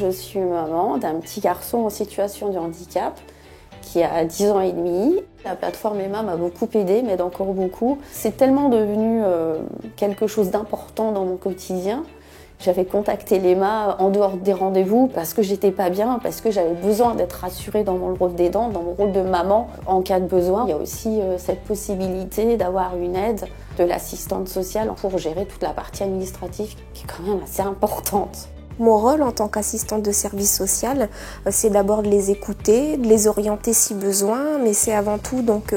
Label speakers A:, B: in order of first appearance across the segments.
A: Je suis maman d'un petit garçon en situation de handicap qui a 10 ans et demi. La plateforme Emma m'a beaucoup aidée, m'aide encore beaucoup. C'est tellement devenu quelque chose d'important dans mon quotidien. J'avais contacté l'Emma en dehors des rendez-vous parce que j'étais pas bien, parce que j'avais besoin d'être rassurée dans mon rôle d'aidante, dans mon rôle de maman en cas de besoin. Il y a aussi cette possibilité d'avoir une aide de l'assistante sociale pour gérer toute la partie administrative qui est quand même assez importante.
B: Mon rôle en tant qu'assistante de service social, c'est d'abord de les écouter, de les orienter si besoin, mais c'est avant tout donc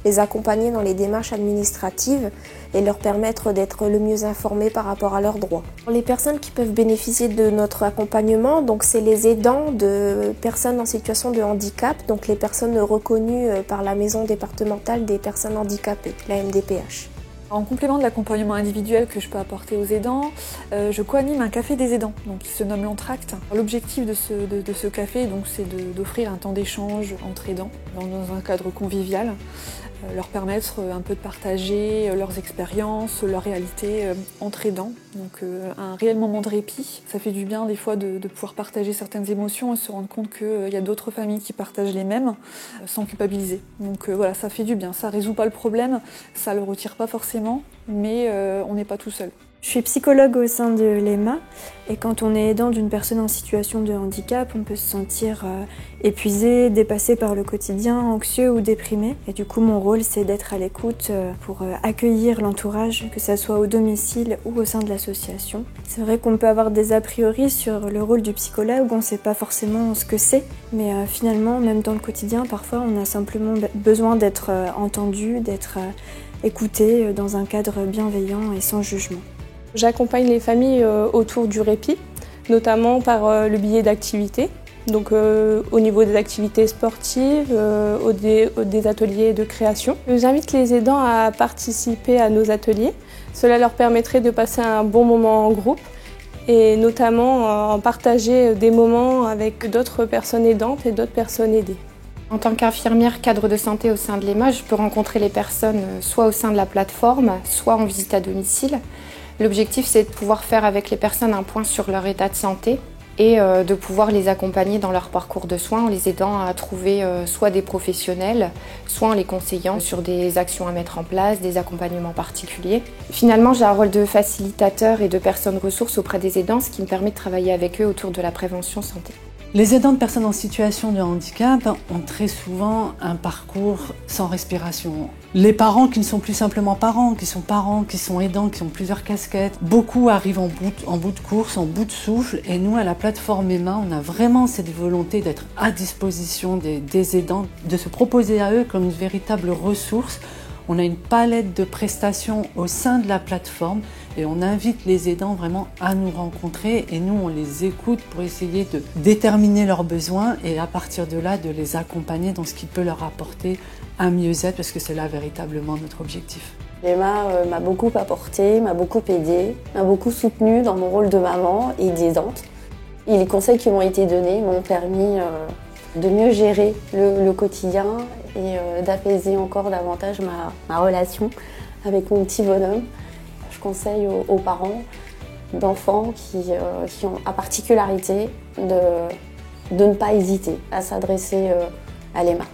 B: les accompagner dans les démarches administratives et leur permettre d'être le mieux informés par rapport à leurs droits. Les personnes qui peuvent bénéficier de notre accompagnement, donc c'est les aidants de personnes en situation de handicap, donc les personnes reconnues par la Maison départementale des personnes handicapées, la MDPH.
C: En complément de l'accompagnement individuel que je peux apporter aux aidants, je co-anime un café des aidants, donc qui se nomme l'Entracte. L'objectif de ce café, c'est d'offrir un temps d'échange entre aidants dans un cadre convivial, leur permettre un peu de partager leurs expériences, leur réalité entre aidants. Donc un réel moment de répit. Ça fait du bien des fois de pouvoir partager certaines émotions et se rendre compte qu'il y a d'autres familles qui partagent les mêmes sans culpabiliser. Donc voilà, ça fait du bien. Ça résout pas le problème, ça le retire pas forcément, mais on n'est pas tout seul.
D: Je suis psychologue au sein de l'EMA et quand on est aidant d'une personne en situation de handicap, on peut se sentir épuisé, dépassé par le quotidien, anxieux ou déprimé. Et du coup, mon rôle, c'est d'être à l'écoute pour accueillir l'entourage, que ça soit au domicile ou au sein de l'association. C'est vrai qu'on peut avoir des a priori sur le rôle du psychologue, on ne sait pas forcément ce que c'est, mais finalement, même dans le quotidien, parfois, on a simplement besoin d'être entendu, d'être écouté dans un cadre bienveillant et sans jugement.
E: J'accompagne les familles autour du répit, notamment par le biais d'activités. Donc au niveau des activités sportives, des ateliers de création. J'invite les aidants à participer à nos ateliers. Cela leur permettrait de passer un bon moment en groupe et notamment en partager des moments avec d'autres personnes aidantes et d'autres personnes aidées.
F: En tant qu'infirmière cadre de santé au sein de l'EMA, je peux rencontrer les personnes soit au sein de la plateforme, soit en visite à domicile. L'objectif, c'est de pouvoir faire avec les personnes un point sur leur état de santé et de pouvoir les accompagner dans leur parcours de soins en les aidant à trouver soit des professionnels, soit en les conseillant sur des actions à mettre en place, des accompagnements particuliers. Finalement, j'ai un rôle de facilitateur et de personne ressource auprès des aidants, ce qui me permet de travailler avec eux autour de la prévention santé.
G: Les aidants de personnes en situation de handicap ont très souvent un parcours sans respiration. Les parents qui ne sont plus simplement parents, qui sont aidants, qui ont plusieurs casquettes, beaucoup arrivent en bout de course, en bout de souffle, et nous à la plateforme Emma, on a vraiment cette volonté d'être à disposition des aidants, de se proposer à eux comme une véritable ressource. On a une palette de prestations au sein de la plateforme et on invite les aidants vraiment à nous rencontrer et nous on les écoute pour essayer de déterminer leurs besoins et à partir de là de les accompagner dans ce qui peut leur apporter un mieux-être parce que c'est là véritablement notre objectif.
A: Emma m'a beaucoup apporté, m'a beaucoup aidée, m'a beaucoup soutenue dans mon rôle de maman et d'aidante. Et les conseils qui m'ont été donnés m'ont permis de mieux gérer le quotidien et d'apaiser encore davantage ma relation avec mon petit bonhomme. Je conseille aux parents d'enfants qui ont la particularité de ne pas hésiter à s'adresser à l'EMA.